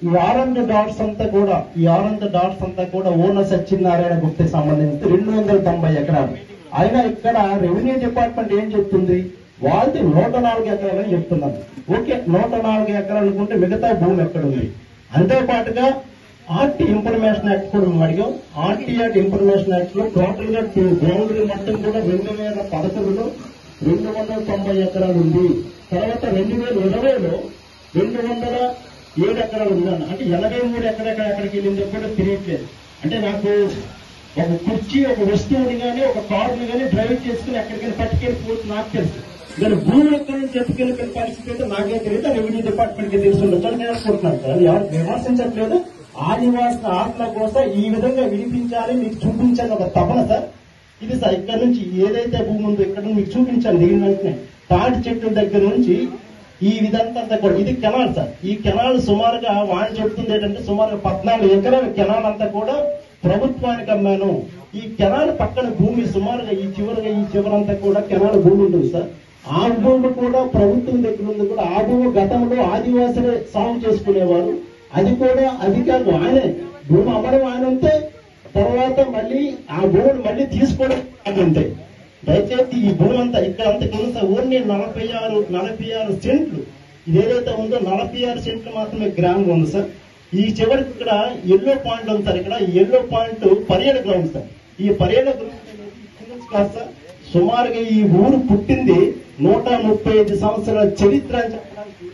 ఈ orange dots అంతా కూడా ఓన సత్యనారాయణ గుప్తకి సంబంధించి 290 ఎకరాలు. అయినా ఇక్కడ రెవెన్యూ డిపార్ట్మెంట్ ఏం చెప్తుంది, వాళ్ళది 104 ఎకరాలని చెప్తున్నారు. ఓకే, 104 ఎకరాలు అనుకుంటే మిగతా భూమి ఎక్కడుంది? అంతేపాటుగా ఆర్టీ ఇన్ఫర్మేషన్ యాక్ట్ కూడా మేము అడిగాం. ఆర్టీ యాక్ట్ ఇన్ఫర్మేషన్ యాక్ట్ లో టోటల్ గా బౌండరీ మొత్తం కూడా 2011లో 290 ఎకరాలు ఉంది. తర్వాత 2020లో 207 ఎకరాలు ఉందన్న. అంటే 83 ఎక్కడికి వెళ్ళిందో కూడా తెలియట్లేదు. అంటే నాకు ఒక కుర్చీ, ఒక వస్తువుని కానీ ఒక కారుని కానీ డ్రైవ్ చేసుకుని ఎక్కడికైనా పట్టుకెళ్ళిపోవచ్చు నాకు తెలుసు. దాని భూమి ఎక్కడి నుంచి ఎత్తుకెళ్ళిపోయిన పరిస్థితి అయితే నాకే తెలియదు, రెవెన్యూ డిపార్ట్మెంట్ కి తెలిసి ఉండొచ్చు అని నేను అనుకుంటున్నాను సార్. అది ఎవరు విమర్శించట్లేదు. ఆదివాసుల ఆత్మ కోసం ఈ విధంగా వినిపించాలి, మీకు చూపించాలి ఒక తపన సార్. ఇది సార్ ఇక్కడ నుంచి ఏదైతే భూమి ఉందో ఇక్కడ మీకు చూపించాలి. దిగిన వెంటనే తాటి చెట్ల దగ్గర నుంచి ఈ విధంతా కూడా ఇది కెనాల్ సార్. ఈ కెనాల్ సుమారుగా వాళ్ళు చెప్తుంది ఏంటంటే సుమారుగా 14 ఎకరాల కెనాల్ అంతా కూడా ప్రభుత్వానికి అమ్మాను. ఈ కెనాల్ పక్కన భూమి సుమారుగా ఈ చివరంతా కూడా కెనాల్ భూమి ఉంటుంది సార్. ఆ భూమి కూడా ప్రభుత్వం దగ్గర ఉంది కూడా. ఆ భూమి గతంలో ఆదివాసులే సాగు చేసుకునేవారు. అది కూడా అధికారులు ఆయనే భూమి అమ్మడం ఆయన ఉంటే తర్వాత మళ్ళీ ఆ భూమిని మళ్ళీ తీసుకోవడం అంతే. దయచేసి ఈ భూమి అంతా ఇక్కడ అంత కింద ఓన్లీ 46 సెంట్లు ఇదేదైతే ఉందో 46 సెంట్లు మాత్రమే గ్రామం ఉంది సార్. ఈ చివరికి ఇక్కడ ఎల్లో పాయింట్ ఉంది సార్. ఇక్కడ ఎల్లో పాయింట్ పర్యాటక గ్రౌండ్ సార్. ఈ పర్యాటక గ్రౌండ్ కాదు సార్. సుమారుగా ఈ ఊరు పుట్టింది 135 సంవత్సరాల చరిత్ర అని చెప్పడానికి